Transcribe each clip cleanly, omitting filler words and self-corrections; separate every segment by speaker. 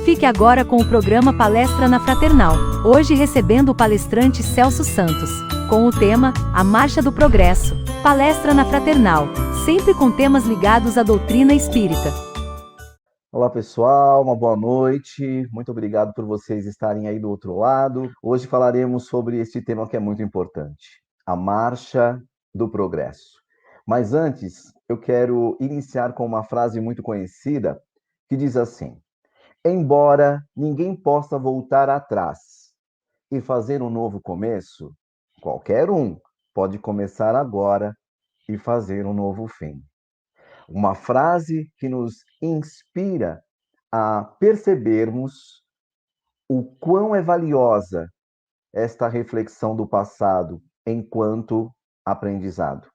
Speaker 1: Fique agora com o programa Palestra na Fraternal, hoje recebendo o palestrante Celso Santos, com o tema A Marcha do Progresso. Palestra na Fraternal, sempre com temas ligados à doutrina espírita.
Speaker 2: Olá pessoal, uma boa noite, muito obrigado por vocês estarem aí do outro lado. Hoje falaremos sobre este tema que é muito importante, a Marcha do Progresso. Mas antes, eu quero iniciar com uma frase muito conhecida que diz assim: embora ninguém possa voltar atrás e fazer um novo começo, qualquer um pode começar agora e fazer um novo fim. Uma frase que nos inspira a percebermos o quão é valiosa esta reflexão do passado enquanto aprendizado.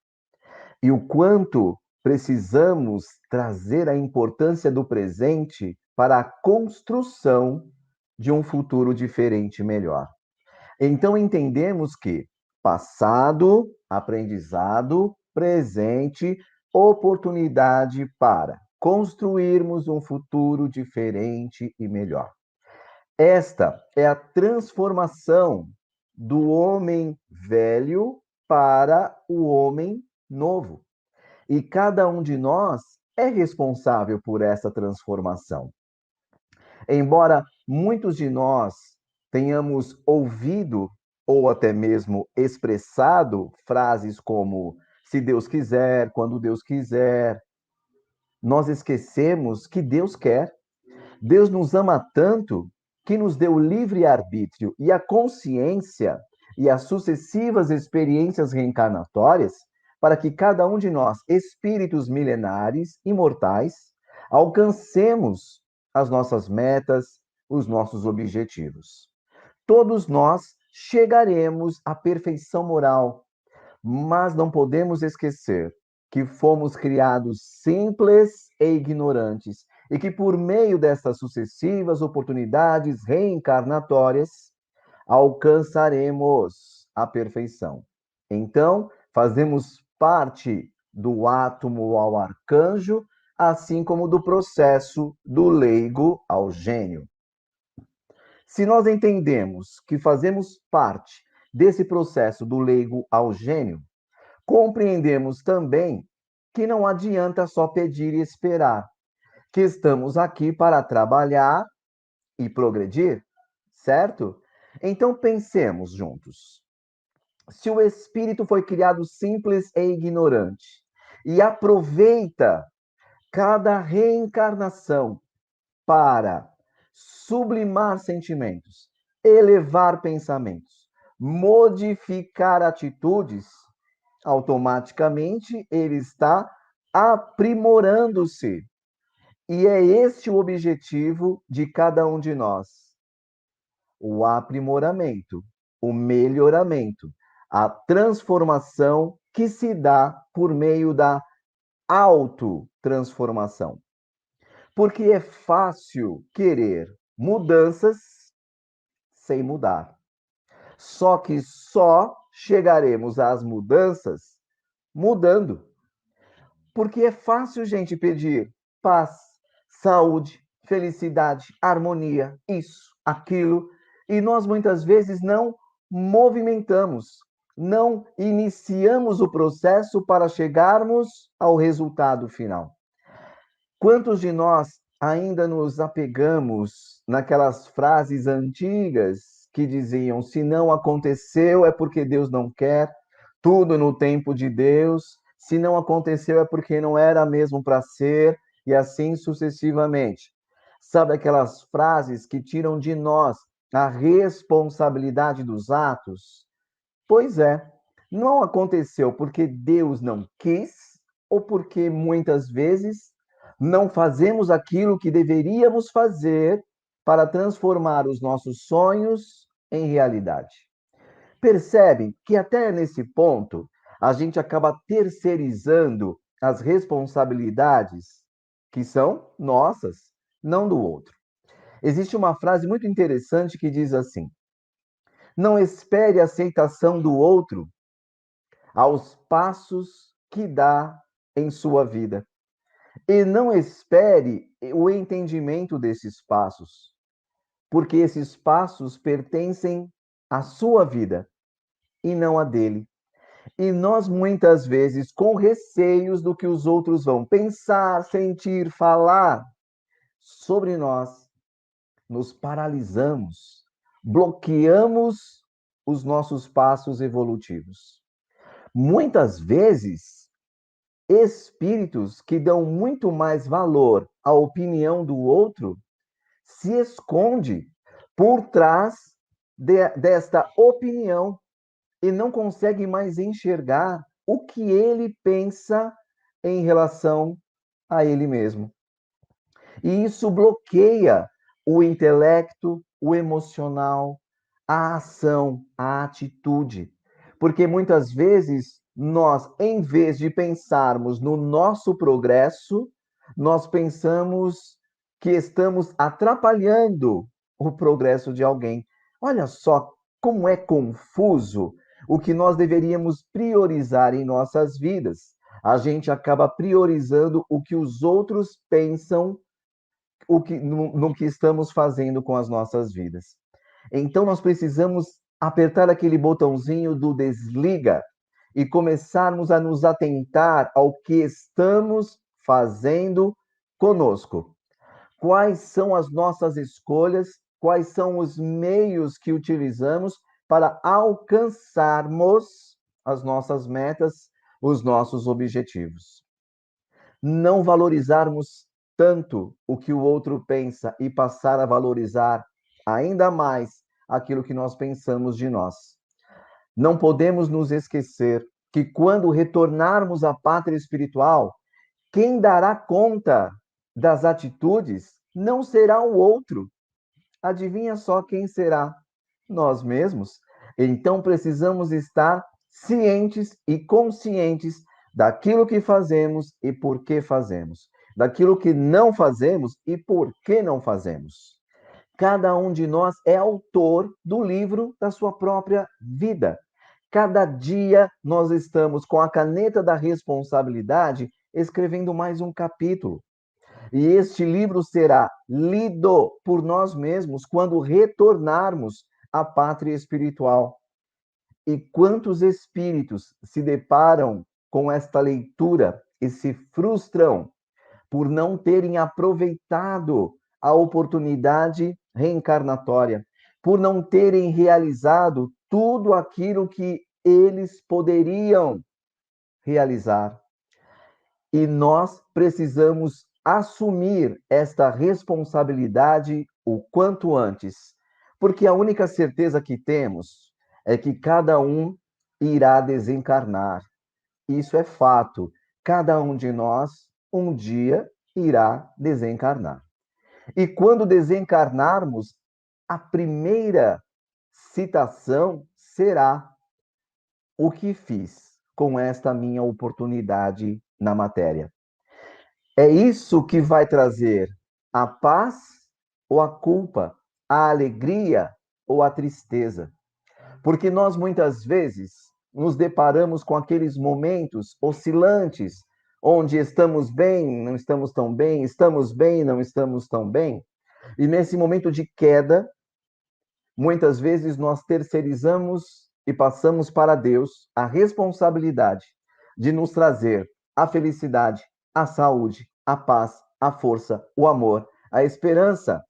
Speaker 2: E o quanto precisamos trazer a importância do presente para a construção de um futuro diferente e melhor. Então entendemos que passado, aprendizado, presente, oportunidade para construirmos um futuro diferente e melhor. Esta é a transformação do homem velho para o homem novo. E cada um de nós é responsável por essa transformação. Embora muitos de nós tenhamos ouvido ou até mesmo expressado frases como se Deus quiser, quando Deus quiser, nós esquecemos que Deus quer. Deus nos ama tanto que nos deu livre-arbítrio e a consciência e as sucessivas experiências reencarnatórias para que cada um de nós, espíritos milenares, imortais, alcancemos as nossas metas, os nossos objetivos. Todos nós chegaremos à perfeição moral, mas não podemos esquecer que fomos criados simples e ignorantes e que por meio dessas sucessivas oportunidades reencarnatórias alcançaremos a perfeição. Então, fazemos parte do átomo ao arcanjo, assim como do processo do leigo ao gênio. Se nós entendemos que fazemos parte desse processo do leigo ao gênio, compreendemos também que não adianta só pedir e esperar, que estamos aqui para trabalhar e progredir, certo? Então pensemos juntos. Se o espírito foi criado simples e ignorante e aproveita cada reencarnação para sublimar sentimentos, elevar pensamentos, modificar atitudes, automaticamente ele está aprimorando-se. E é este o objetivo de cada um de nós: o aprimoramento, o melhoramento, a transformação que se dá por meio da autotransformação. Porque é fácil querer mudanças sem mudar. Só que só chegaremos às mudanças mudando. Porque é fácil, gente, pedir paz, saúde, felicidade, harmonia, isso, aquilo, e nós muitas vezes não movimentamos, não iniciamos o processo para chegarmos ao resultado final. Quantos de nós ainda nos apegamos naquelas frases antigas que diziam: se não aconteceu é porque Deus não quer, tudo no tempo de Deus, se não aconteceu é porque não era mesmo para ser, e assim sucessivamente. Sabe aquelas frases que tiram de nós a responsabilidade dos atos? Pois é, não aconteceu porque Deus não quis, ou porque muitas vezes não fazemos aquilo que deveríamos fazer para transformar os nossos sonhos em realidade. Percebem que até nesse ponto a gente acaba terceirizando as responsabilidades que são nossas, não do outro. Existe uma frase muito interessante que diz assim: não espere a aceitação do outro aos passos que dá em sua vida. E não espere o entendimento desses passos. porque esses passos pertencem à sua vida e não à dele. E nós, muitas vezes, com receios do que os outros vão pensar, sentir, falar sobre nós, nos paralisamos, bloqueamos os nossos passos evolutivos. Muitas vezes, espíritos que dão muito mais valor à opinião do outro se esconde por trás desta opinião e não consegue mais enxergar o que ele pensa em relação a ele mesmo. E isso bloqueia o intelecto, o emocional, a ação, a atitude. Porque muitas vezes nós, em vez de pensarmos no nosso progresso, nós pensamos que estamos atrapalhando o progresso de alguém. Olha só como é confuso o que nós deveríamos priorizar em nossas vidas. A gente acaba priorizando o que os outros pensam no que estamos fazendo com as nossas vidas. Então, nós precisamos apertar aquele botãozinho do desliga e começarmos a nos atentar ao que estamos fazendo conosco. Quais são as nossas escolhas? Quais são os meios que utilizamos para alcançarmos as nossas metas, os nossos objetivos? Não valorizarmos tanto o que o outro pensa e passar a valorizar ainda mais aquilo que nós pensamos de nós. Não podemos nos esquecer que quando retornarmos à pátria espiritual, quem dará conta das atitudes não será o outro. Adivinha só quem será? Nós mesmos. Então precisamos estar cientes e conscientes daquilo que fazemos e por que fazemos, daquilo que não fazemos e por que não fazemos. Cada um de nós é autor do livro da sua própria vida. Cada dia nós estamos com a caneta da responsabilidade escrevendo mais um capítulo. E este livro será lido por nós mesmos quando retornarmos à pátria espiritual. E quantos espíritos se deparam com esta leitura e se frustram por não terem aproveitado a oportunidade reencarnatória, por não terem realizado tudo aquilo que eles poderiam realizar. E nós precisamos assumir esta responsabilidade o quanto antes, porque a única certeza que temos é que cada um irá desencarnar. Isso é fato. Cada um de nós, um dia, irá desencarnar. E quando desencarnarmos, a primeira citação será: o que fiz com esta minha oportunidade na matéria? É isso que vai trazer a paz ou a culpa, a alegria ou a tristeza. Porque nós muitas vezes nos deparamos com aqueles momentos oscilantes, onde estamos bem, não estamos tão bem, estamos bem, não estamos tão bem. E nesse momento de queda, muitas vezes nós terceirizamos e passamos para Deus a responsabilidade de nos trazer a felicidade, a saúde, a paz, a força, o amor, a esperança,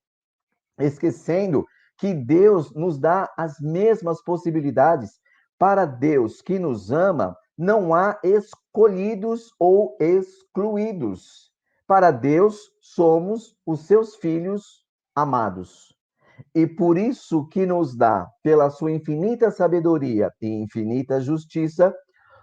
Speaker 2: esquecendo que Deus nos dá as mesmas possibilidades. Para Deus que nos ama, não há escolhidos ou excluídos. Para Deus, somos os seus filhos amados. E por isso que nos dá, pela sua infinita sabedoria e infinita justiça,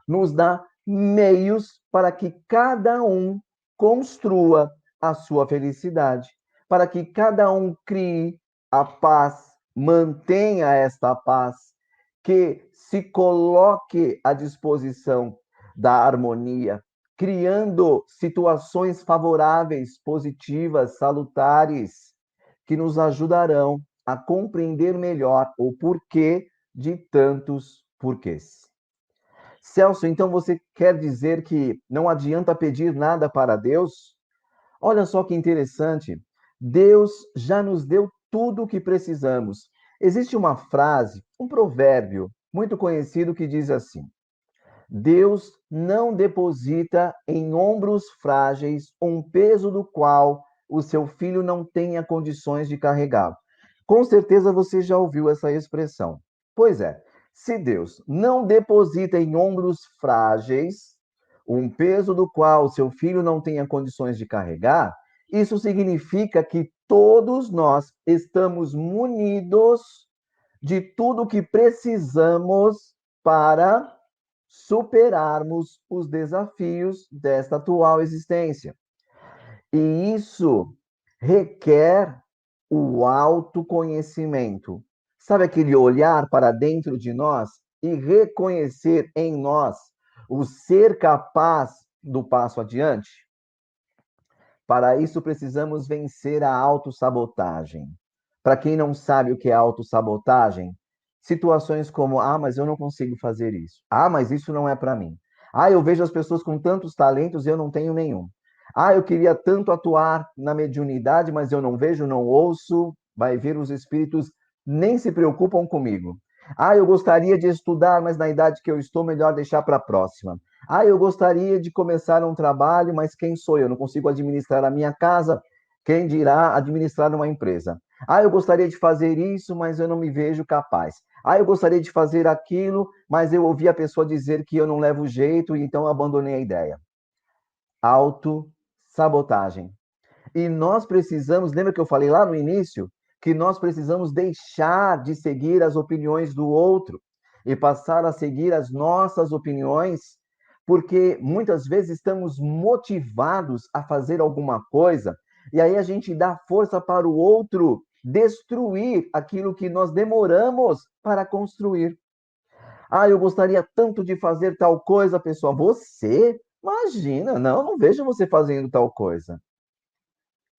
Speaker 2: nos dá meios para que cada um construa a sua felicidade, para que cada um crie a paz, mantenha esta paz, que se coloque à disposição da harmonia, criando situações favoráveis, positivas, salutares, que nos ajudarão a compreender melhor o porquê de tantos porquês. Celso, então você quer dizer que não adianta pedir nada para Deus? Olha só que interessante. Deus já nos deu tudo o que precisamos. Existe uma frase, um provérbio muito conhecido que diz assim: Deus não deposita em ombros frágeis um peso do qual o seu filho não tenha condições de carregá-lo. Com certeza você já ouviu essa expressão. Pois é, se Deus não deposita em ombros frágeis um peso do qual o seu filho não tenha condições de carregar, isso significa que todos nós estamos munidos de tudo o que precisamos para superarmos os desafios desta atual existência. E isso requer o autoconhecimento. Sabe aquele olhar para dentro de nós e reconhecer em nós o ser capaz do passo adiante? Para isso, precisamos vencer a autossabotagem. Para quem não sabe o que é autossabotagem, situações como: ah, mas eu não consigo fazer isso. Ah, mas isso não é para mim. Ah, eu vejo as pessoas com tantos talentos e eu não tenho nenhum. Ah, eu queria tanto atuar na mediunidade, mas eu não vejo, não ouço. Vai ver, os espíritos nem se preocupam comigo. Ah, eu gostaria de estudar, mas na idade que eu estou, melhor deixar para a próxima. Ah, eu gostaria de começar um trabalho, mas quem sou eu? Não consigo administrar a minha casa, quem dirá administrar uma empresa? Ah, eu gostaria de fazer isso, mas eu não me vejo capaz. Ah, eu gostaria de fazer aquilo, mas eu ouvi a pessoa dizer que eu não levo jeito, e então abandonei a ideia. Autossabotagem. E nós precisamos, lembra que eu falei lá no início, que nós precisamos deixar de seguir as opiniões do outro e passar a seguir as nossas opiniões, porque muitas vezes estamos motivados a fazer alguma coisa e aí a gente dá força para o outro destruir aquilo que nós demoramos para construir. Ah, eu gostaria tanto de fazer tal coisa, pessoal. Você? Imagina, não vejo você fazendo tal coisa.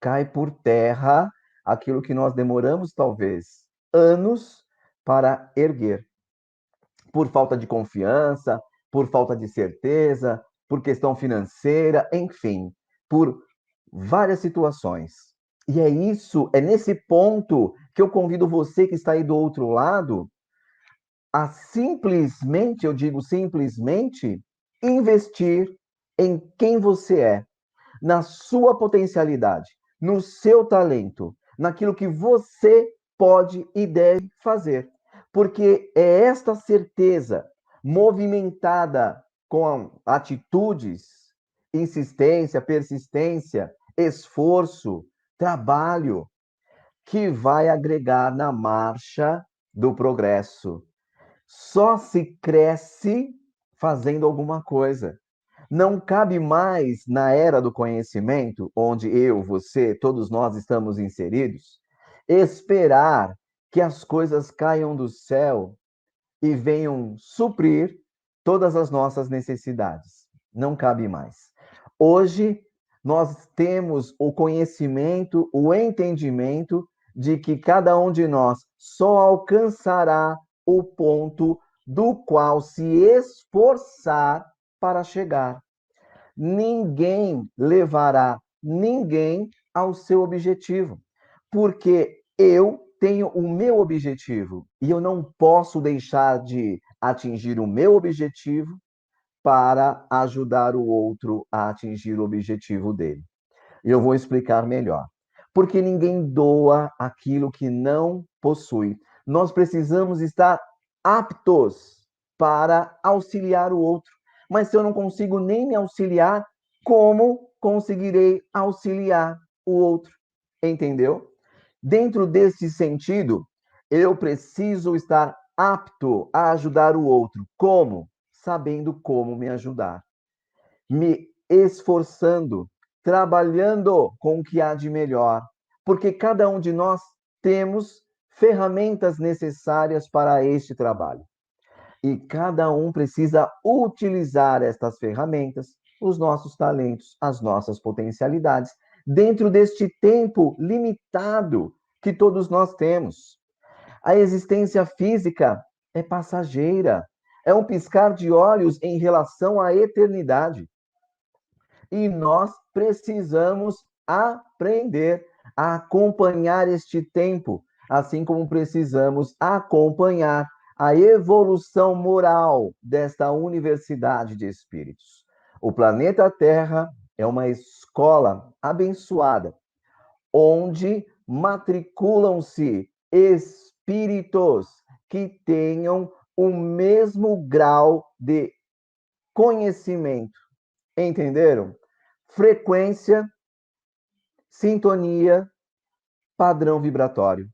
Speaker 2: Cai por terra aquilo que nós demoramos, talvez, anos para erguer. Por falta de confiança, por falta de certeza, por questão financeira, enfim, por várias situações. E é isso, é nesse ponto que eu convido você que está aí do outro lado a simplesmente, eu digo simplesmente, investir em quem você é, na sua potencialidade, no seu talento, naquilo que você pode e deve fazer. Porque é esta certeza movimentada com atitudes, insistência, persistência, esforço, trabalho, que vai agregar na marcha do progresso. Só se cresce fazendo alguma coisa. Não cabe mais na era do conhecimento, onde eu, você, todos nós estamos inseridos, esperar que as coisas caiam do céu e venham suprir todas as nossas necessidades. Não cabe mais. Hoje, nós temos o conhecimento, o entendimento de que cada um de nós só alcançará o ponto do qual se esforçar para chegar. Ninguém levará ninguém ao seu objetivo, porque eu tenho o meu objetivo e eu não posso deixar de atingir o meu objetivo para ajudar o outro a atingir o objetivo dele. E eu vou explicar melhor. Porque ninguém doa aquilo que não possui. Nós precisamos estar aptos para auxiliar o outro. Mas se eu não consigo nem me auxiliar, como conseguirei auxiliar o outro? Entendeu? Dentro desse sentido, eu preciso estar apto a ajudar o outro. Como? Sabendo como me ajudar. Me esforçando, trabalhando com o que há de melhor, porque cada um de nós temos ferramentas necessárias para este trabalho. E cada um precisa utilizar estas ferramentas, os nossos talentos, as nossas potencialidades, dentro deste tempo limitado que todos nós temos. A existência física é passageira, é um piscar de olhos em relação à eternidade. E nós precisamos aprender a acompanhar este tempo, assim como precisamos acompanhar a evolução moral desta universidade de espíritos. O planeta Terra é uma escola abençoada, onde matriculam-se espíritos que tenham o mesmo grau de conhecimento. Entenderam? Frequência, sintonia, padrão vibratório.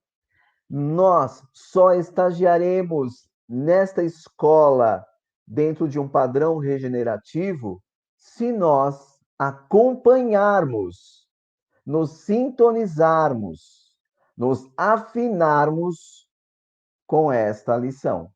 Speaker 2: Nós só estagiaremos nesta escola dentro de um padrão regenerativo se nós acompanharmos, nos sintonizarmos, nos afinarmos com esta lição.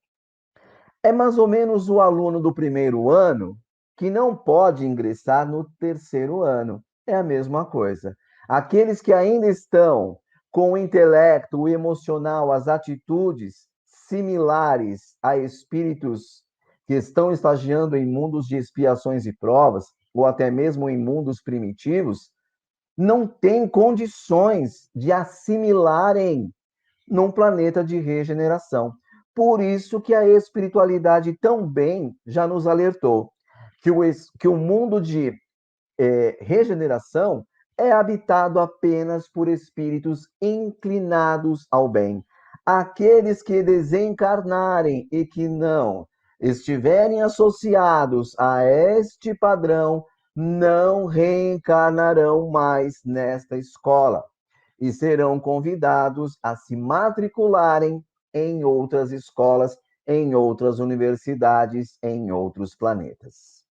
Speaker 2: É mais ou menos o aluno do primeiro ano que não pode ingressar no terceiro ano. É a mesma coisa. Aqueles que ainda estão com o intelecto, o emocional, as atitudes similares a espíritos que estão estagiando em mundos de expiações e provas, ou até mesmo em mundos primitivos, não têm condições de assimilarem num planeta de regeneração. Por isso que a espiritualidade também já nos alertou que o mundo de regeneração é habitado apenas por espíritos inclinados ao bem. Aqueles que desencarnarem e que não estiverem associados a este padrão não reencarnarão mais nesta escola e serão convidados a se matricularem em outras escolas, em outras universidades, em outros planetas.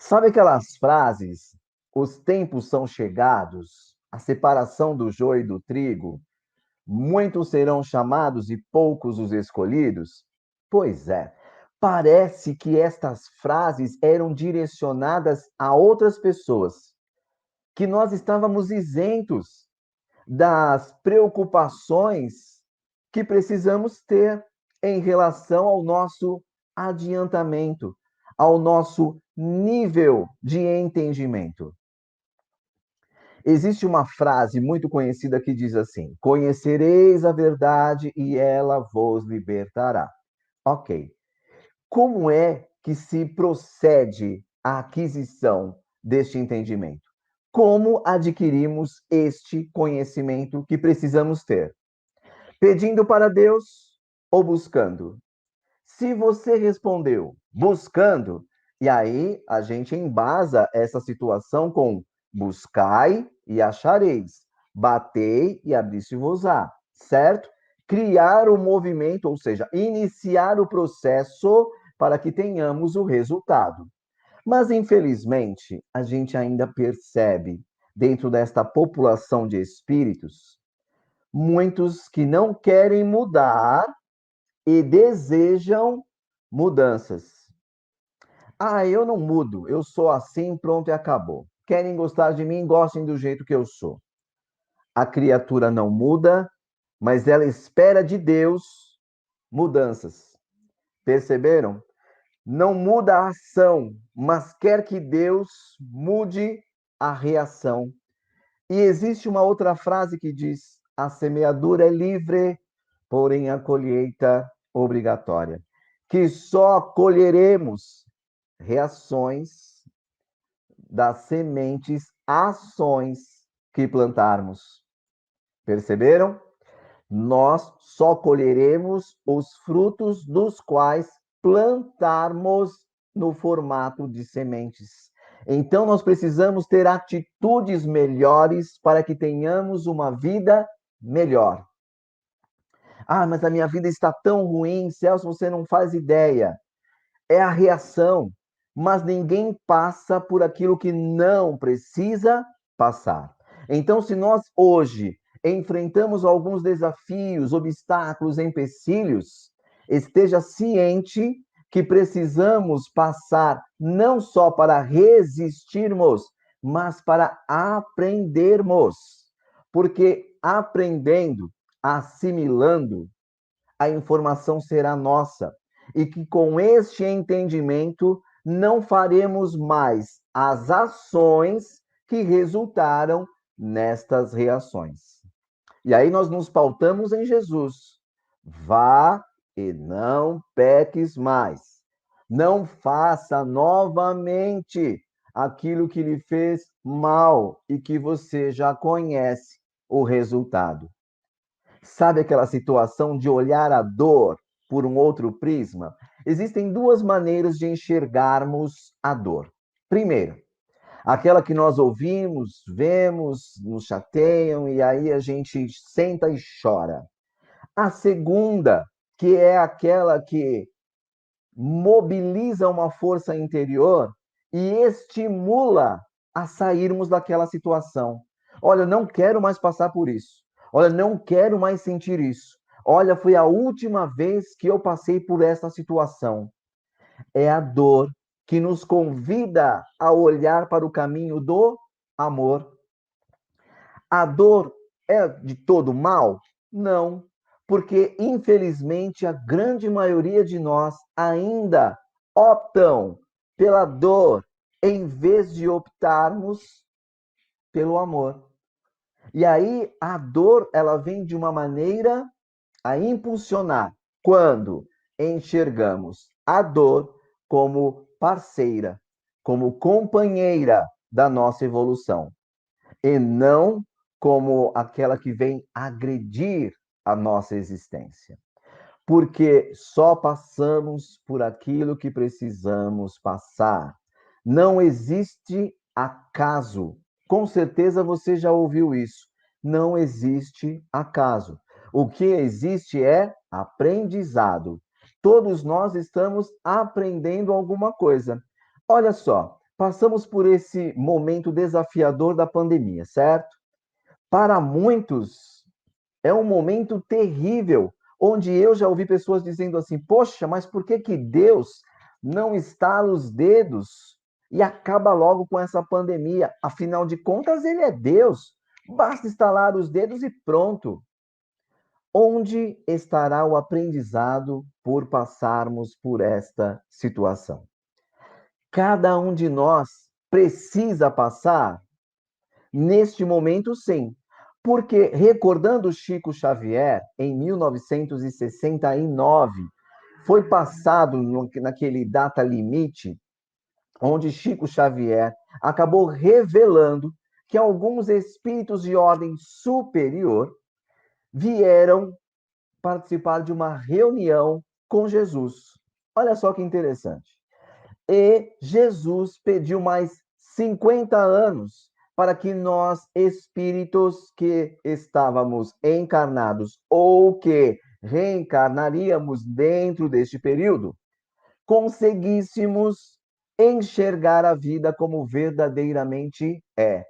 Speaker 2: Sabe aquelas frases? Os tempos são chegados, a separação do joio e do trigo, muitos serão chamados e poucos os escolhidos? Pois é, parece que estas frases eram direcionadas a outras pessoas, que nós estávamos isentos das preocupações que precisamos ter em relação ao nosso adiantamento, ao nosso nível de entendimento. Existe uma frase muito conhecida que diz assim: conhecereis a verdade e ela vos libertará. Ok. Como é que se procede à aquisição deste entendimento? Como adquirimos este conhecimento que precisamos ter? Pedindo para Deus ou buscando? Se você respondeu buscando, e aí a gente embasa essa situação com buscai e achareis, batei e abri-se-vos-á, certo? Criar o movimento, ou seja, iniciar o processo para que tenhamos o resultado. Mas, infelizmente, a gente ainda percebe, dentro desta população de espíritos, muitos que não querem mudar e desejam mudanças. Ah, eu não mudo, eu sou assim, pronto e acabou. Querem gostar de mim, gostem do jeito que eu sou. A criatura não muda, mas ela espera de Deus mudanças. Perceberam? Não muda a ação, mas quer que Deus mude a reação. E existe uma outra frase que diz: a semeadura é livre, porém a colheita obrigatória. Que só colheremos reações das sementes, ações que plantarmos. Perceberam? Nós só colheremos os frutos dos quais plantarmos no formato de sementes. Então, nós precisamos ter atitudes melhores para que tenhamos uma vida melhor. Ah, mas a minha vida está tão ruim, Celso, você não faz ideia. É a reação, mas ninguém passa por aquilo que não precisa passar. Então, se nós hoje enfrentamos alguns desafios, obstáculos, empecilhos, esteja ciente que precisamos passar não só para resistirmos, mas para aprendermos. Porque aprendendo, assimilando, a informação será nossa. E que com este entendimento não faremos mais as ações que resultaram nestas reações. E aí nós nos pautamos em Jesus. Vá e não peques mais. Não faça novamente aquilo que lhe fez mal e que você já conhece o resultado. Sabe aquela situação de olhar a dor por um outro prisma? Existem duas maneiras de enxergarmos a dor. Primeiro, aquela que nós ouvimos, vemos, nos chateiam e aí a gente senta e chora. A segunda, que é aquela que mobiliza uma força interior e estimula a sairmos daquela situação. Olha, eu não quero mais passar por isso. Olha, não quero mais sentir isso. Olha, foi a última vez que eu passei por essa situação. É a dor que nos convida a olhar para o caminho do amor. A dor é de todo mal? Não, porque infelizmente a grande maioria de nós ainda optam pela dor em vez de optarmos pelo amor. E aí a dor, ela vem de uma maneira a impulsionar quando enxergamos a dor como parceira, como companheira da nossa evolução e não como aquela que vem agredir a nossa existência. Porque só passamos por aquilo que precisamos passar. Não existe acaso. Com certeza você já ouviu isso. Não existe acaso. O que existe é aprendizado. Todos nós estamos aprendendo alguma coisa. Olha só, passamos por esse momento desafiador da pandemia, certo? Para muitos, é um momento terrível, onde eu já ouvi pessoas dizendo assim: poxa, mas por que que Deus não estala os dedos e acaba logo com essa pandemia? Afinal de contas, Ele é Deus. Basta estalar os dedos e pronto. Onde estará o aprendizado por passarmos por esta situação? Cada um de nós precisa passar neste momento, sim. Porque, recordando Chico Xavier, em 1969, foi passado naquele data limite, onde Chico Xavier acabou revelando que alguns espíritos de ordem superior vieram participar de uma reunião com Jesus. Olha só que interessante. E Jesus pediu mais 50 anos para que nós, espíritos que estávamos encarnados ou que reencarnaríamos dentro deste período, conseguíssemos enxergar a vida como verdadeiramente é.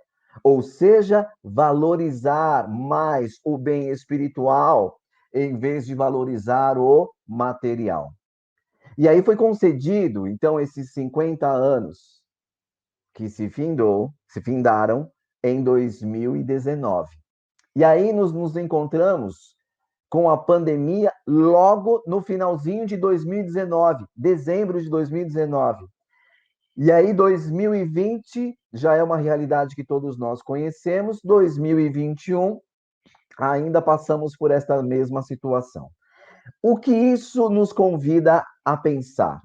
Speaker 2: Ou seja, valorizar mais o bem espiritual em vez de valorizar o material. E aí foi concedido, então, esses 50 anos que se findaram em 2019. E aí nos encontramos com a pandemia logo no finalzinho de 2019, dezembro de 2019. E aí 2020 já é uma realidade que todos nós conhecemos, 2021 ainda passamos por esta mesma situação. O que isso nos convida a pensar?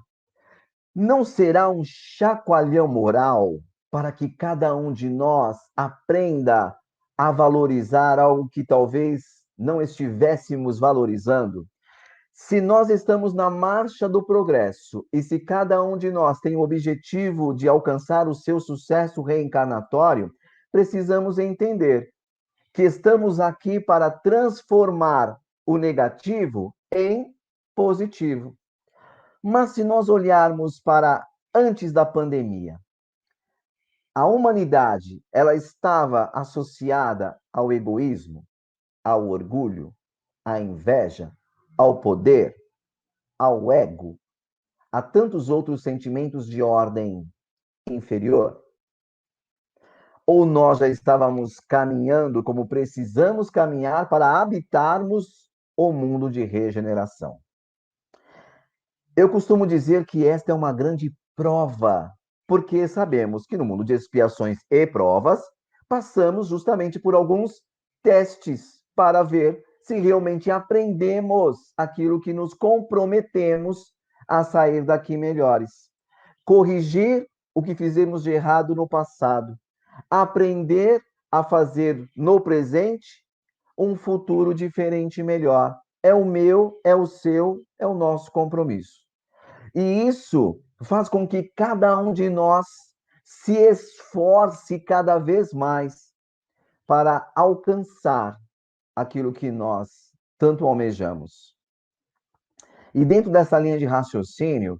Speaker 2: Não será um chacoalhão moral para que cada um de nós aprenda a valorizar algo que talvez não estivéssemos valorizando? Se nós estamos na marcha do progresso e se cada um de nós tem o objetivo de alcançar o seu sucesso reencarnatório, precisamos entender que estamos aqui para transformar o negativo em positivo. Mas se nós olharmos para antes da pandemia, a humanidade, ela estava associada ao egoísmo, ao orgulho, à inveja, ao poder, ao ego, a tantos outros sentimentos de ordem inferior? Ou nós já estávamos caminhando como precisamos caminhar para habitarmos o mundo de regeneração? Eu costumo dizer que esta é uma grande prova, porque sabemos que no mundo de expiações e provas passamos justamente por alguns testes para ver se realmente aprendemos aquilo que nos comprometemos a sair daqui melhores. Corrigir o que fizemos de errado no passado. Aprender a fazer no presente um futuro diferente e melhor. É o meu, é o seu, é o nosso compromisso. E isso faz com que cada um de nós se esforce cada vez mais para alcançar aquilo que nós tanto almejamos. E dentro dessa linha de raciocínio,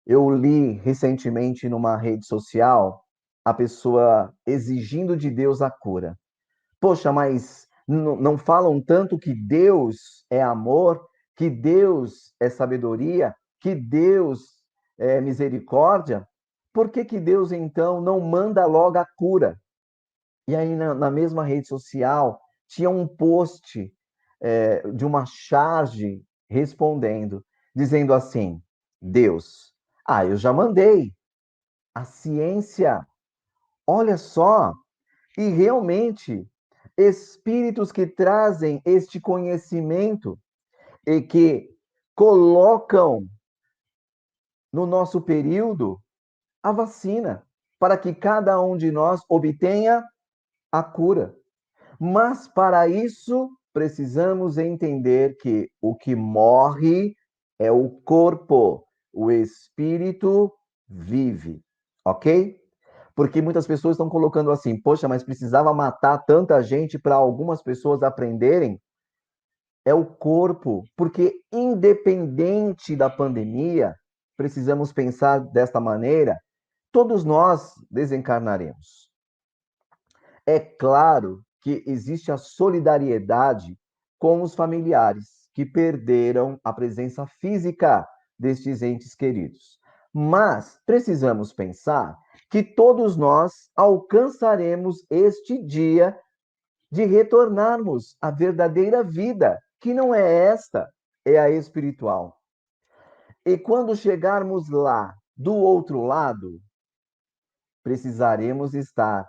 Speaker 2: eu li recentemente numa rede social a pessoa exigindo de Deus a cura. Poxa, mas não falam tanto que Deus é amor, que Deus é sabedoria, que Deus é misericórdia? Por que que Deus, então, não manda logo a cura? E aí, na mesma rede social, tinha um post de uma charge respondendo, dizendo assim: Deus, eu já mandei. A ciência, olha só, e realmente, espíritos que trazem este conhecimento e que colocam no nosso período a vacina, para que cada um de nós obtenha a cura. Mas para isso, precisamos entender que o que morre é o corpo, o espírito vive, ok? Porque muitas pessoas estão colocando assim, poxa, mas precisava matar tanta gente para algumas pessoas aprenderem? É o corpo, porque independente da pandemia, precisamos pensar desta maneira, todos nós desencarnaremos. É claro que existe a solidariedade com os familiares que perderam a presença física destes entes queridos. Mas precisamos pensar que todos nós alcançaremos este dia de retornarmos à verdadeira vida, que não é esta, é a espiritual. E quando chegarmos lá, do outro lado, precisaremos estar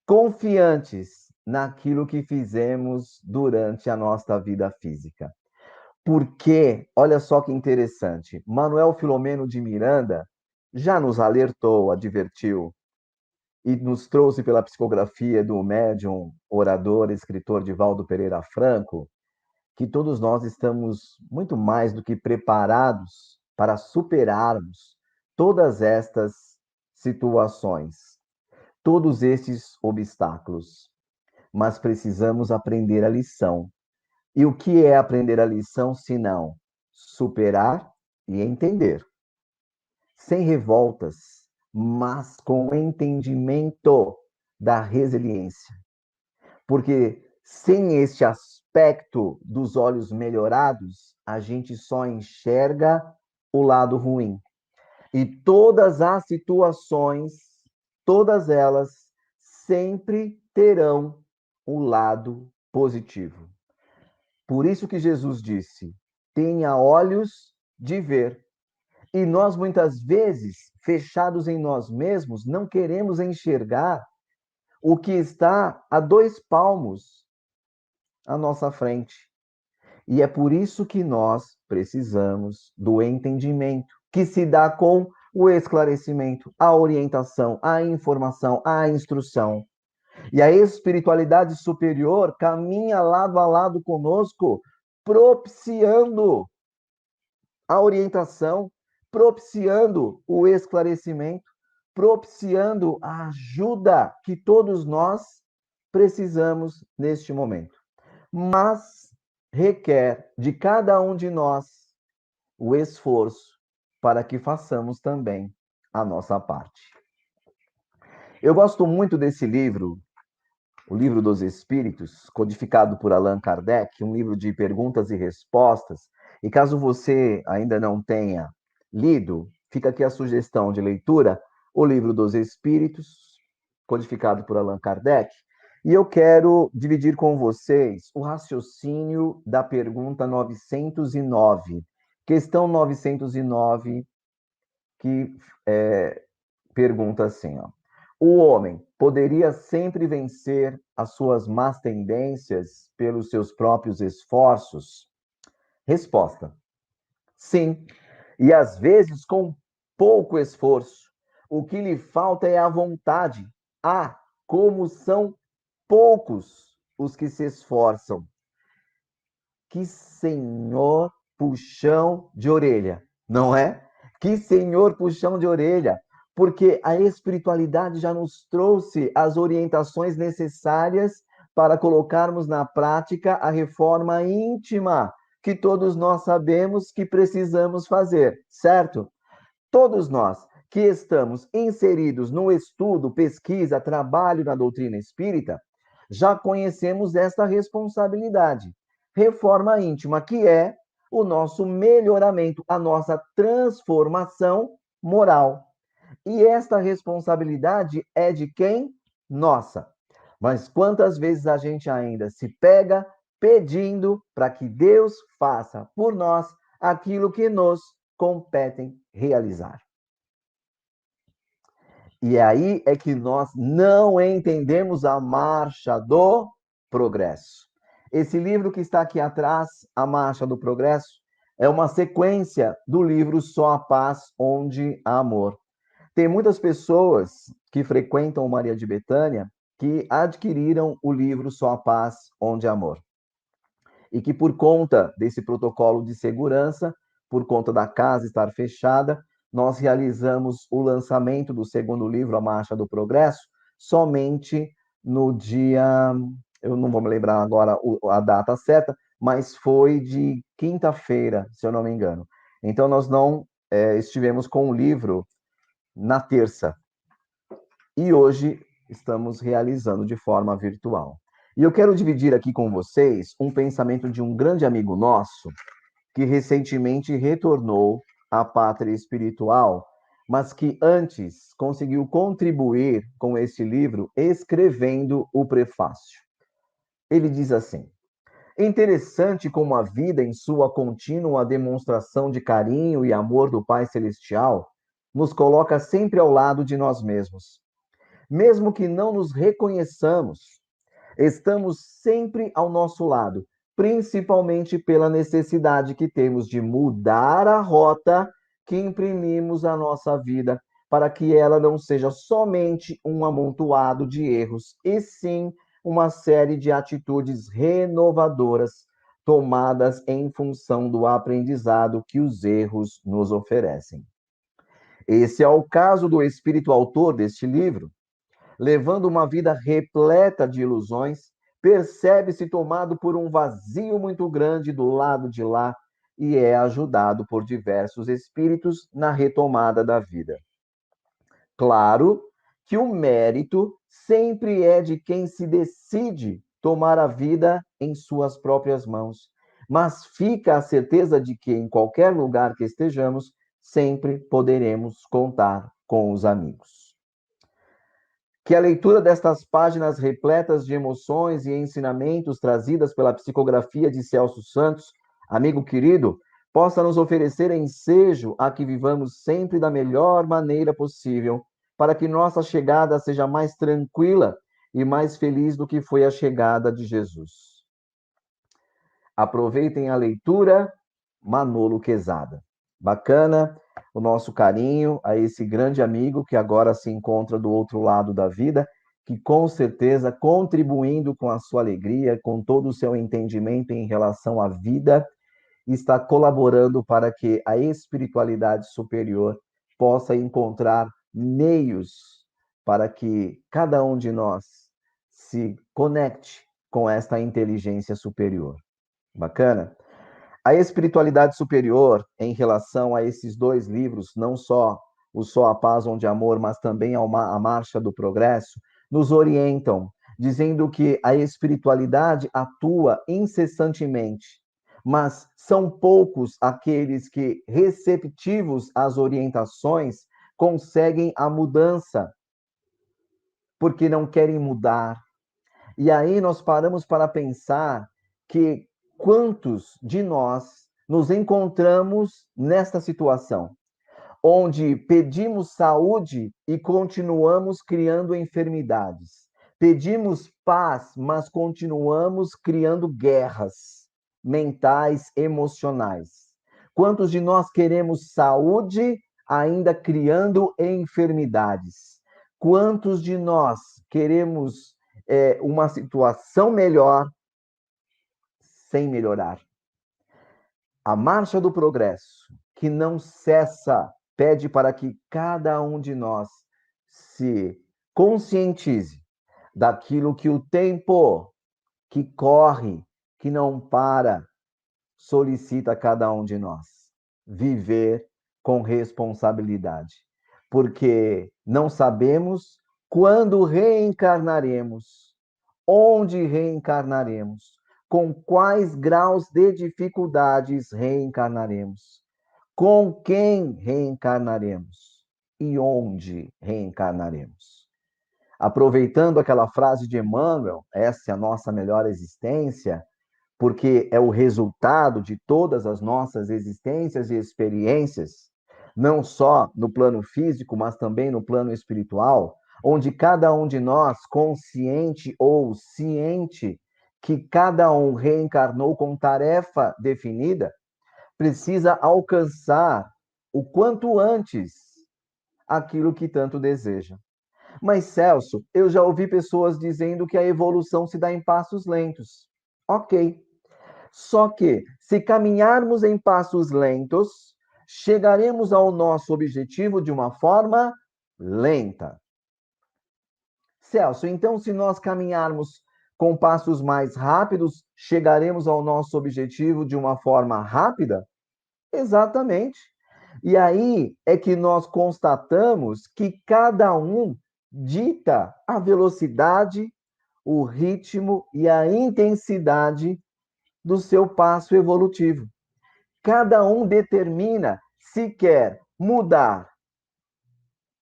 Speaker 2: confiantes naquilo que fizemos durante a nossa vida física. Porque, olha só que interessante, Manuel Filomeno de Miranda já nos alertou, advertiu, e nos trouxe pela psicografia do médium, orador, escritor Divaldo Pereira Franco, que todos nós estamos muito mais do que preparados para superarmos todas estas situações, todos estes obstáculos. Mas precisamos aprender a lição. E o que é aprender a lição, se não superar e entender? Sem revoltas, mas com o entendimento da resiliência. Porque sem este aspecto dos olhos melhorados, a gente só enxerga o lado ruim. E todas as situações, todas elas, sempre terão o lado positivo. Por isso que Jesus disse: tenha olhos de ver. E nós, muitas vezes, fechados em nós mesmos, não queremos enxergar o que está a 2 palmos à nossa frente. E é por isso que nós precisamos do entendimento, que se dá com o esclarecimento, a orientação, a informação, a instrução. E a espiritualidade superior caminha lado a lado conosco, propiciando a orientação, propiciando o esclarecimento, propiciando a ajuda que todos nós precisamos neste momento. Mas requer de cada um de nós o esforço para que façamos também a nossa parte. Eu gosto muito desse livro, O Livro dos Espíritos, codificado por Allan Kardec, um livro de perguntas e respostas. E caso você ainda não tenha lido, fica aqui a sugestão de leitura, O Livro dos Espíritos, codificado por Allan Kardec. E eu quero dividir com vocês o raciocínio da pergunta 909. Questão 909, que pergunta assim, ó. O homem poderia sempre vencer as suas más tendências pelos seus próprios esforços? Resposta: sim, e às vezes com pouco esforço. O que lhe falta é a vontade. Ah, como são poucos os que se esforçam. Que senhor puxão de orelha, não é? Que senhor puxão de orelha, porque a espiritualidade já nos trouxe as orientações necessárias para colocarmos na prática a reforma íntima que todos nós sabemos que precisamos fazer, certo? Todos nós que estamos inseridos no estudo, pesquisa, trabalho na doutrina espírita, já conhecemos esta responsabilidade. Reforma íntima, que é o nosso melhoramento, a nossa transformação moral. E esta responsabilidade é de quem? Nossa. Mas quantas vezes a gente ainda se pega pedindo para que Deus faça por nós aquilo que nos competem realizar? E aí é que nós não entendemos a marcha do progresso. Esse livro que está aqui atrás, A Marcha do Progresso, é uma sequência do livro Só a Paz, Onde há Amor. Tem muitas pessoas que frequentam Maria de Betânia que adquiriram o livro Só a Paz, Onde há Amor. E que por conta desse protocolo de segurança, por conta da casa estar fechada, nós realizamos o lançamento do segundo livro, A Marcha do Progresso, somente no dia, eu não vou me lembrar agora a data certa, mas foi de quinta-feira, se eu não me engano. Então, nós não estivemos com o livro na terça. E hoje estamos realizando de forma virtual. E eu quero dividir aqui com vocês um pensamento de um grande amigo nosso, que recentemente retornou à pátria espiritual, mas que antes conseguiu contribuir com este livro escrevendo o prefácio. Ele diz assim: é interessante como a vida, em sua contínua demonstração de carinho e amor do Pai Celestial, nos coloca sempre ao lado de nós mesmos. Mesmo que não nos reconheçamos, estamos sempre ao nosso lado, principalmente pela necessidade que temos de mudar a rota que imprimimos à nossa vida, para que ela não seja somente um amontoado de erros, e sim uma série de atitudes renovadoras, tomadas em função do aprendizado que os erros nos oferecem. Esse é o caso do espírito autor deste livro. Levando uma vida repleta de ilusões, percebe-se tomado por um vazio muito grande do lado de lá e é ajudado por diversos espíritos na retomada da vida. Claro que o mérito sempre é de quem se decide tomar a vida em suas próprias mãos, mas fica a certeza de que em qualquer lugar que estejamos, sempre poderemos contar com os amigos. Que a leitura destas páginas repletas de emoções e ensinamentos trazidas pela psicografia de Celso Santos, amigo querido, possa nos oferecer ensejo a que vivamos sempre da melhor maneira possível, para que nossa chegada seja mais tranquila e mais feliz do que foi a chegada de Jesus. Aproveitem a leitura, Manolo Quezada. Bacana o nosso carinho a esse grande amigo que agora se encontra do outro lado da vida, que com certeza, contribuindo com a sua alegria, com todo o seu entendimento em relação à vida, está colaborando para que a espiritualidade superior possa encontrar meios para que cada um de nós se conecte com esta inteligência superior. Bacana? A espiritualidade superior, em relação a esses dois livros, não só o Só a Paz, Onde há Amor, mas também a Marcha do Progresso, nos orientam, dizendo que a espiritualidade atua incessantemente, mas são poucos aqueles que, receptivos às orientações, conseguem a mudança, porque não querem mudar. E aí nós paramos para pensar que quantos de nós nos encontramos nesta situação, onde pedimos saúde e continuamos criando enfermidades. Pedimos paz, mas continuamos criando guerras mentais, emocionais. Quantos de nós queremos saúde, ainda criando enfermidades? Quantos de nós queremos uma situação melhor sem melhorar? A marcha do progresso, que não cessa, pede para que cada um de nós se conscientize daquilo que o tempo que corre, que não para, solicita a cada um de nós. Viver com responsabilidade, porque não sabemos quando reencarnaremos, onde reencarnaremos, com quais graus de dificuldades reencarnaremos, com quem reencarnaremos e onde reencarnaremos. Aproveitando aquela frase de Emmanuel, essa é a nossa melhor existência, porque é o resultado de todas as nossas existências e experiências, não só no plano físico, mas também no plano espiritual, onde cada um de nós, consciente ou ciente, que cada um reencarnou com tarefa definida, precisa alcançar o quanto antes aquilo que tanto deseja. Mas, Celso, eu já ouvi pessoas dizendo que a evolução se dá em passos lentos. Ok. Só que, se caminharmos em passos lentos, chegaremos ao nosso objetivo de uma forma lenta. Celso, então, se nós caminharmos com passos mais rápidos, chegaremos ao nosso objetivo de uma forma rápida? Exatamente. E aí é que nós constatamos que cada um dita a velocidade, o ritmo e a intensidade do seu passo evolutivo. Cada um determina se quer mudar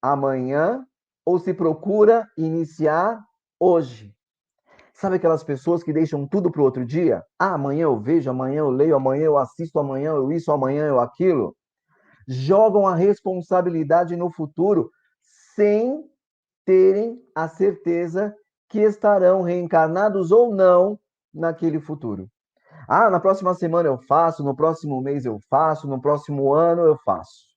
Speaker 2: amanhã ou se procura iniciar hoje. Sabe aquelas pessoas que deixam tudo para o outro dia? Ah, amanhã eu vejo, amanhã eu leio, amanhã eu assisto, amanhã eu isso, amanhã eu aquilo. Jogam a responsabilidade no futuro sem terem a certeza que estarão reencarnados ou não naquele futuro. Ah, na próxima semana eu faço, no próximo mês eu faço, no próximo ano eu faço.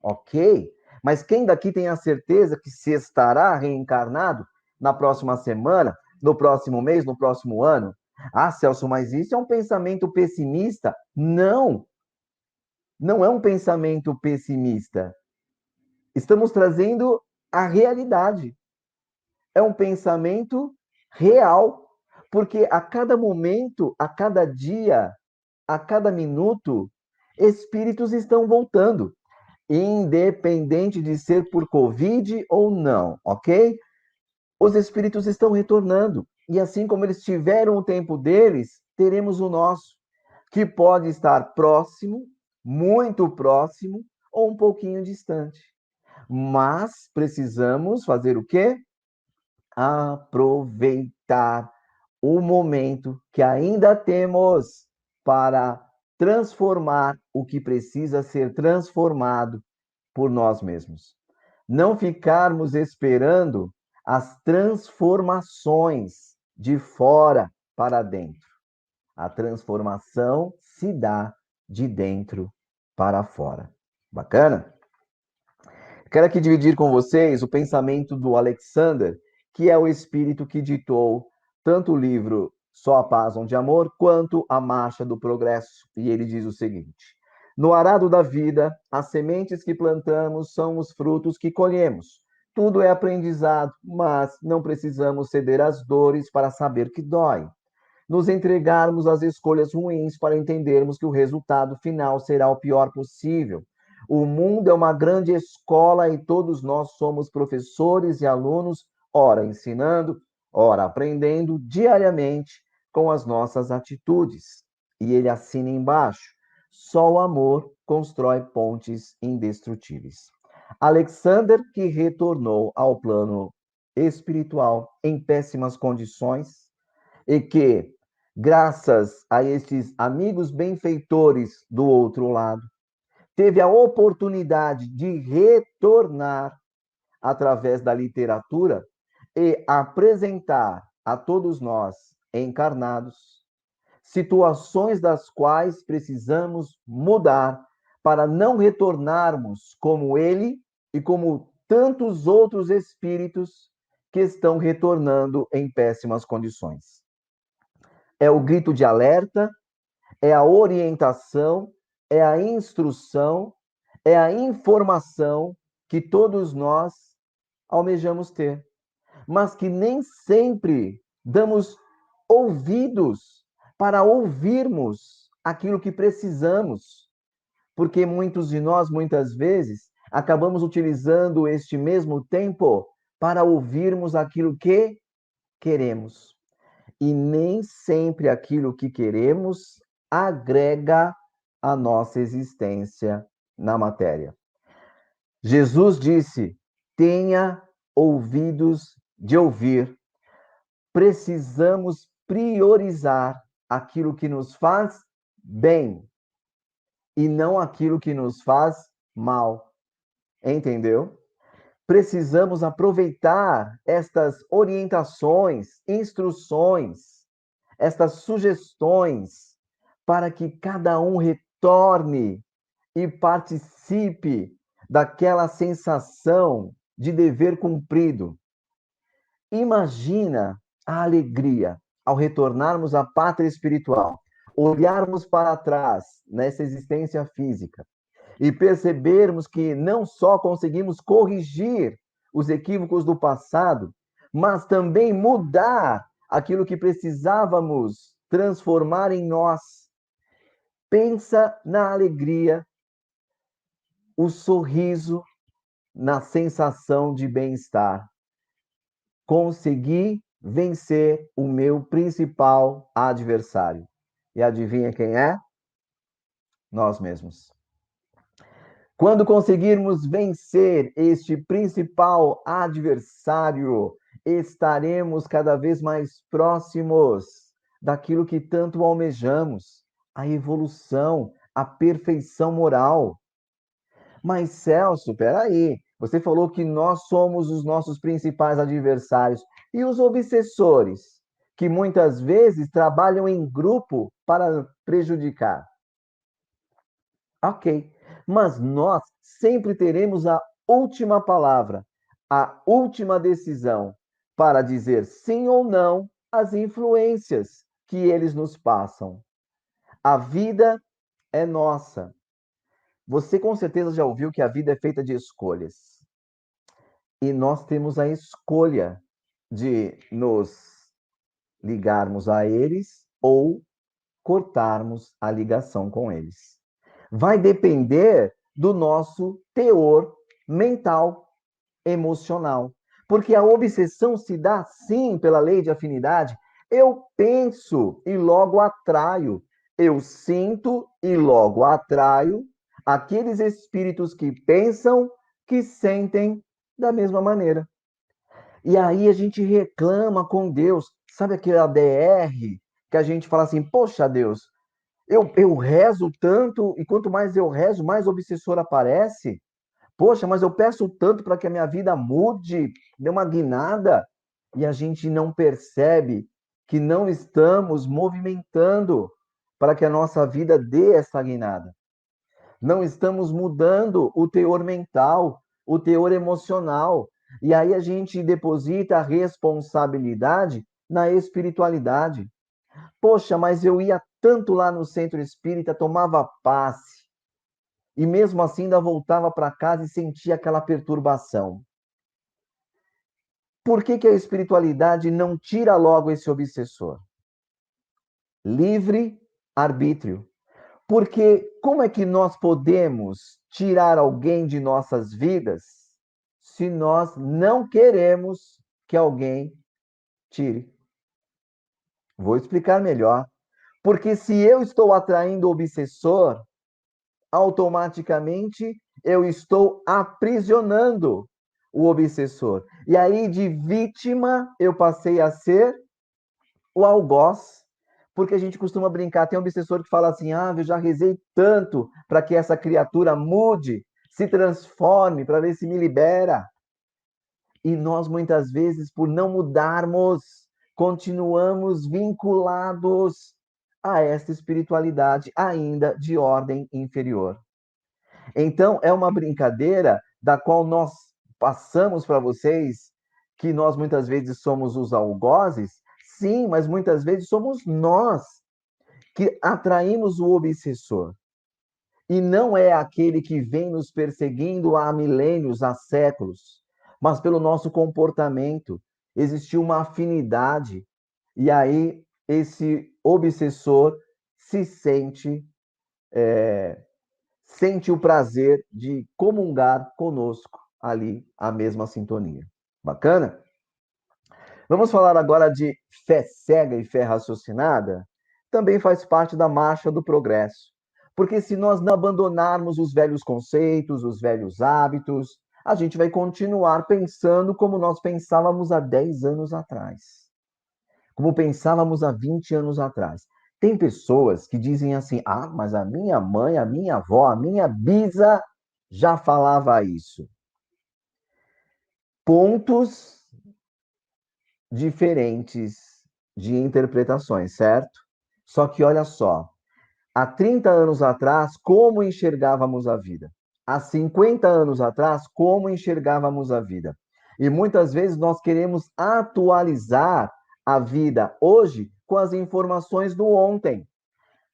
Speaker 2: Ok, mas quem daqui tem a certeza que se estará reencarnado na próxima semana, no próximo mês, no próximo ano? Ah, Celso, mas isso é um pensamento pessimista? Não, não é um pensamento pessimista. Estamos trazendo a realidade. É um pensamento real, porque a cada momento, a cada dia, a cada minuto, espíritos estão voltando, independente de ser por Covid ou não, ok? Os espíritos estão retornando, e assim como eles tiveram o tempo deles, teremos o nosso, que pode estar próximo, muito próximo, ou um pouquinho distante. Mas precisamos fazer o quê? Aproveitar o momento que ainda temos para transformar o que precisa ser transformado por nós mesmos. Não ficarmos esperando as transformações de fora para dentro. A transformação se dá de dentro para fora. Bacana? Quero aqui dividir com vocês o pensamento do Alexander, que é o espírito que ditou tanto o livro Só a Paz Onde Amor, quanto A Marcha do Progresso. E ele diz o seguinte: no arado da vida, as sementes que plantamos são os frutos que colhemos. Tudo é aprendizado, mas não precisamos ceder às dores para saber que dói. Nos entregarmos às escolhas ruins para entendermos que o resultado final será o pior possível. O mundo é uma grande escola e todos nós somos professores e alunos, ora ensinando, ora aprendendo diariamente com as nossas atitudes. E ele assina embaixo: só o amor constrói pontes indestrutíveis. Alexander, que retornou ao plano espiritual em péssimas condições e que, graças a estes amigos benfeitores do outro lado, teve a oportunidade de retornar através da literatura e apresentar a todos nós encarnados situações das quais precisamos mudar para não retornarmos como ele e como tantos outros espíritos que estão retornando em péssimas condições. É o grito de alerta, é a orientação, é a instrução, é a informação que todos nós almejamos ter, mas que nem sempre damos ouvidos para ouvirmos aquilo que precisamos, porque muitos de nós, muitas vezes, acabamos utilizando este mesmo tempo para ouvirmos aquilo que queremos. E nem sempre aquilo que queremos agrega a nossa existência na matéria. Jesus disse: tenha ouvidos de ouvir. Precisamos priorizar aquilo que nos faz bem e não aquilo que nos faz mal. Entendeu? Precisamos aproveitar estas orientações, instruções, estas sugestões, para que cada um retorne e participe daquela sensação de dever cumprido. Imagina a alegria ao retornarmos à pátria espiritual, olharmos para trás nessa existência física e percebermos que não só conseguimos corrigir os equívocos do passado, mas também mudar aquilo que precisávamos transformar em nós. Pensa na alegria, o sorriso, na sensação de bem-estar. Consegui vencer o meu principal adversário. E adivinha quem é? Nós mesmos. Quando conseguirmos vencer este principal adversário, estaremos cada vez mais próximos daquilo que tanto almejamos, a evolução, a perfeição moral. Mas, Celso, peraí, você falou que nós somos os nossos principais adversários. E os obsessores, que muitas vezes trabalham em grupo para prejudicar? Ok, mas nós sempre teremos a última palavra, a última decisão para dizer sim ou não às influências que eles nos passam. A vida é nossa. Você com certeza já ouviu que a vida é feita de escolhas. E nós temos a escolha de nos ligarmos a eles ou cortarmos a ligação com eles. Vai depender do nosso teor mental, emocional. Porque a obsessão se dá, sim, pela lei de afinidade. Eu penso e logo atraio. Eu sinto e logo atraio aqueles espíritos que pensam, que sentem da mesma maneira. E aí a gente reclama com Deus. Sabe aquele ADR que a gente fala assim, poxa, Deus, eu rezo tanto, e quanto mais eu rezo, mais obsessor aparece. Poxa, mas eu peço tanto para que a minha vida mude, dê uma guinada, e a gente não percebe que não estamos movimentando para que a nossa vida dê essa guinada. Não estamos mudando o teor mental, o teor emocional. E aí a gente deposita a responsabilidade na espiritualidade. Poxa, mas eu ia tanto lá no centro espírita, tomava passe, e mesmo assim ainda voltava para casa e sentia aquela perturbação. Por que a espiritualidade não tira logo esse obsessor? Livre arbítrio. Porque como é que nós podemos tirar alguém de nossas vidas se nós não queremos que alguém tire? Vou explicar melhor. Porque se eu estou atraindo o obsessor, automaticamente eu estou aprisionando o obsessor. E aí, de vítima, eu passei a ser o algoz. Porque a gente costuma brincar, tem um obsessor que fala assim, eu já rezei tanto para que essa criatura mude, se transforme, para ver se me libera. E nós, muitas vezes, por não mudarmos, continuamos vinculados a essa espiritualidade ainda de ordem inferior. Então, é uma brincadeira da qual nós passamos para vocês que nós muitas vezes somos os algozes, sim, mas muitas vezes somos nós que atraímos o obsessor. E não é aquele que vem nos perseguindo há milênios, há séculos, mas pelo nosso comportamento. Existiu uma afinidade, e aí esse obsessor se sente o prazer de comungar conosco ali a mesma sintonia. Bacana? Vamos falar agora de fé cega e fé raciocinada? Também faz parte da marcha do progresso. Porque se nós não abandonarmos os velhos conceitos, os velhos hábitos, a gente vai continuar pensando como nós pensávamos há 10 anos atrás, como pensávamos há 20 anos atrás. Tem pessoas que dizem assim: mas a minha mãe, a minha avó, a minha bisa já falava isso. Pontos diferentes de interpretações, certo? Só que olha só, há 30 anos atrás, como enxergávamos a vida? Há 50 anos atrás, como enxergávamos a vida? E muitas vezes nós queremos atualizar a vida hoje com as informações do ontem.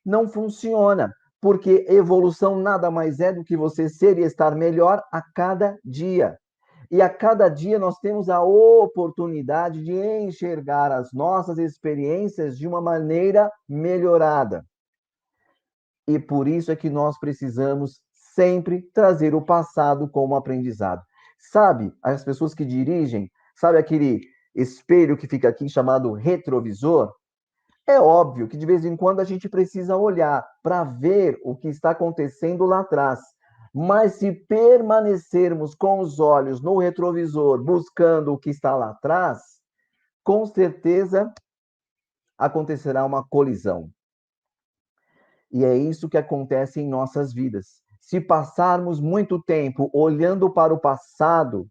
Speaker 2: Não funciona, porque evolução nada mais é do que você ser e estar melhor a cada dia. E a cada dia nós temos a oportunidade de enxergar as nossas experiências de uma maneira melhorada. E por isso é que nós precisamos sempre trazer o passado como aprendizado. Sabe, as pessoas que dirigem, sabe aquele espelho que fica aqui chamado retrovisor? É óbvio que de vez em quando a gente precisa olhar para ver o que está acontecendo lá atrás. Mas se permanecermos com os olhos no retrovisor, buscando o que está lá atrás, com certeza acontecerá uma colisão. E é isso que acontece em nossas vidas. Se passarmos muito tempo olhando para o passado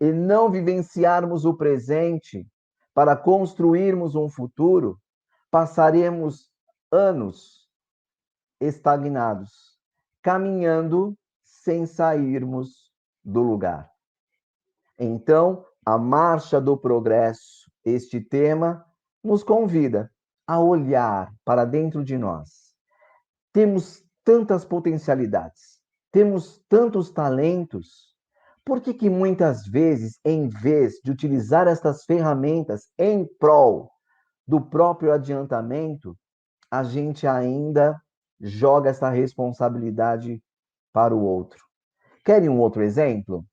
Speaker 2: e não vivenciarmos o presente para construirmos um futuro, passaremos anos estagnados, caminhando sem sairmos do lugar. Então, a marcha do progresso, este tema, nos convida a olhar para dentro de nós. Temos tantas potencialidades, temos tantos talentos. Por que muitas vezes, em vez de utilizar estas ferramentas em prol do próprio adiantamento, a gente ainda joga essa responsabilidade para o outro? Querem um outro exemplo?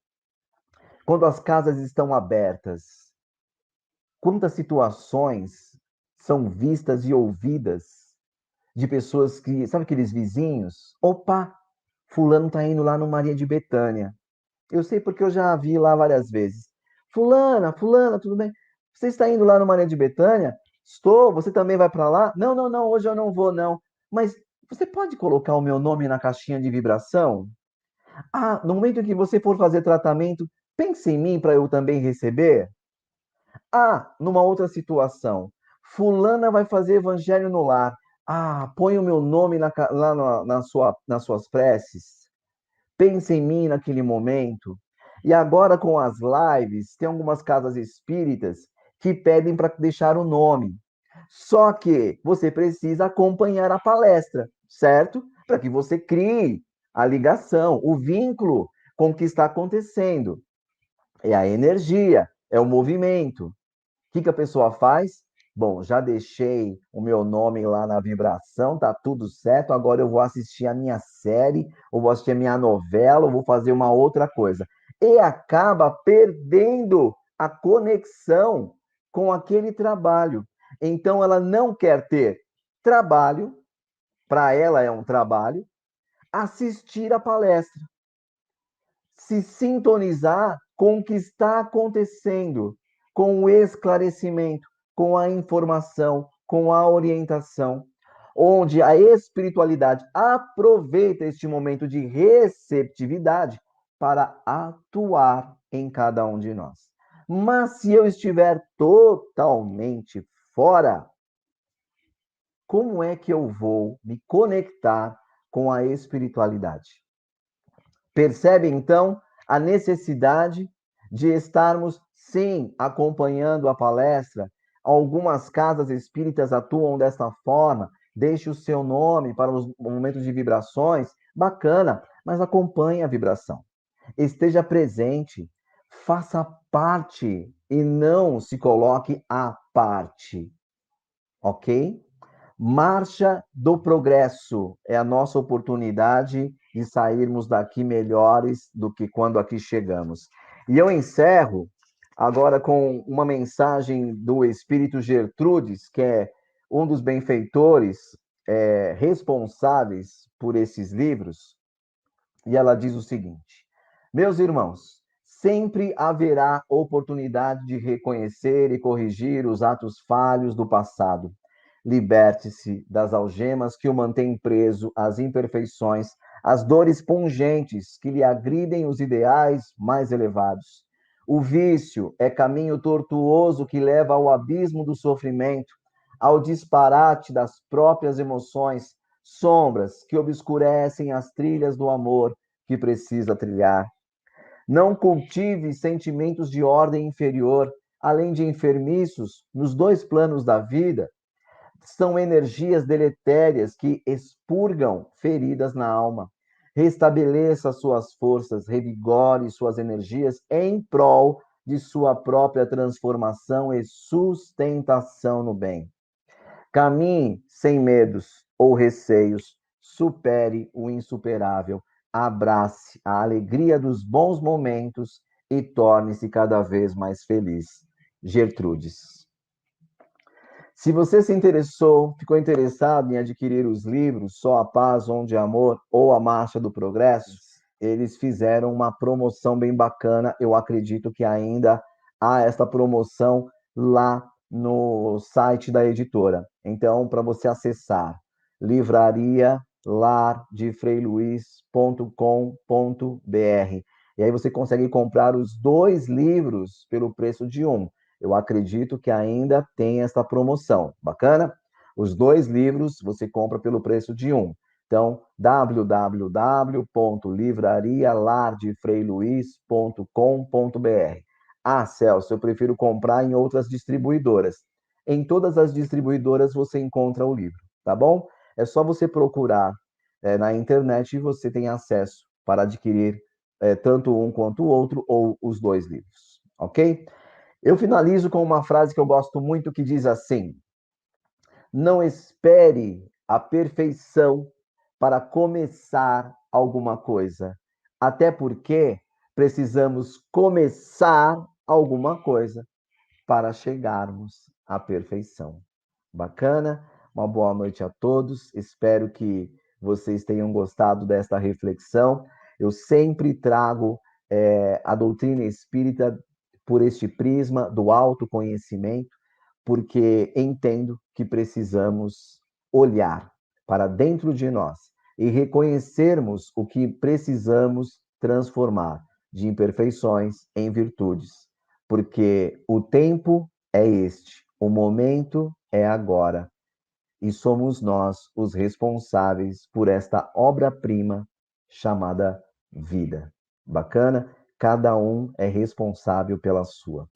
Speaker 2: Quando as casas estão abertas, quantas situações são vistas e ouvidas de pessoas que, sabe aqueles vizinhos? Opa, fulano está indo lá no Maria de Betânia. Eu sei porque eu já vi lá várias vezes. Fulana, tudo bem? Você está indo lá no Maria de Betânia? Estou, você também vai para lá? Não, hoje eu não vou, não. Mas você pode colocar o meu nome na caixinha de vibração? No momento em que você for fazer tratamento, pense em mim para eu também receber? Numa outra situação, fulana vai fazer evangelho no lar. Põe o meu nome lá nas suas preces. Pense em mim naquele momento. E agora com as lives, tem algumas casas espíritas que pedem para deixar o nome. Só que você precisa acompanhar a palestra, certo? Para que você crie a ligação, o vínculo com o que está acontecendo. É a energia, é o movimento. O que a pessoa faz? Bom, já deixei o meu nome lá na vibração, tá tudo certo. Agora eu vou assistir a minha série, ou vou assistir a minha novela, ou vou fazer uma outra coisa. E acaba perdendo a conexão com aquele trabalho. Então ela não quer ter trabalho, para ela é um trabalho, assistir a palestra, se sintonizar com o que está acontecendo, com o esclarecimento, com a informação, com a orientação, onde a espiritualidade aproveita este momento de receptividade para atuar em cada um de nós. Mas se eu estiver totalmente fora, como é que eu vou me conectar com a espiritualidade? Percebe, então, a necessidade de estarmos, sim, acompanhando a palestra. Algumas casas espíritas atuam desta forma. Deixe o seu nome para os momentos de vibrações. Bacana, mas acompanhe a vibração. Esteja presente. Faça parte e não se coloque à parte. Ok? Marcha do progresso é a nossa oportunidade de sairmos daqui melhores do que quando aqui chegamos. E eu encerro agora com uma mensagem do Espírito Gertrudes, que é um dos benfeitores responsáveis por esses livros, e ela diz o seguinte: meus irmãos, sempre haverá oportunidade de reconhecer e corrigir os atos falhos do passado. Liberte-se das algemas que o mantêm preso às imperfeições, às dores pungentes que lhe agridem os ideais mais elevados. O vício é caminho tortuoso que leva ao abismo do sofrimento, ao disparate das próprias emoções, sombras que obscurecem as trilhas do amor que precisa trilhar. Não cultive sentimentos de ordem inferior, além de enfermiços, nos dois planos da vida. São energias deletérias que expurgam feridas na alma. Restabeleça suas forças, revigore suas energias em prol de sua própria transformação e sustentação no bem. Caminhe sem medos ou receios, supere o insuperável, abrace a alegria dos bons momentos e torne-se cada vez mais feliz. Gertrudes. Se você se interessou, ficou interessado em adquirir os livros Só a Paz, Onde há Amor ou A Marcha do Progresso, eles fizeram uma promoção bem bacana. Eu acredito que ainda há esta promoção lá no site da editora. Então, para você acessar, livrarialardefreiluiz.com.br. E aí você consegue comprar os 2 livros pelo preço de um. Eu acredito que ainda tem essa promoção. Bacana? Os 2 livros você compra pelo preço de um. Então, www.livrarialardefreiluiz.com.br. Ah, Celso, eu prefiro comprar em outras distribuidoras. Em todas as distribuidoras você encontra o livro, tá bom? É só você procurar na internet e você tem acesso para adquirir tanto um quanto o outro ou os 2 livros, ok? Eu finalizo com uma frase que eu gosto muito que diz assim: não espere a perfeição para começar alguma coisa, até porque precisamos começar alguma coisa para chegarmos à perfeição. Bacana? Uma boa noite a todos. Espero que vocês tenham gostado desta reflexão. Eu sempre trago a doutrina espírita por este prisma do autoconhecimento, porque entendo que precisamos olhar para dentro de nós e reconhecermos o que precisamos transformar de imperfeições em virtudes, porque o tempo é este, o momento é agora, e somos nós os responsáveis por esta obra-prima chamada vida. Bacana? Cada um é responsável pela sua.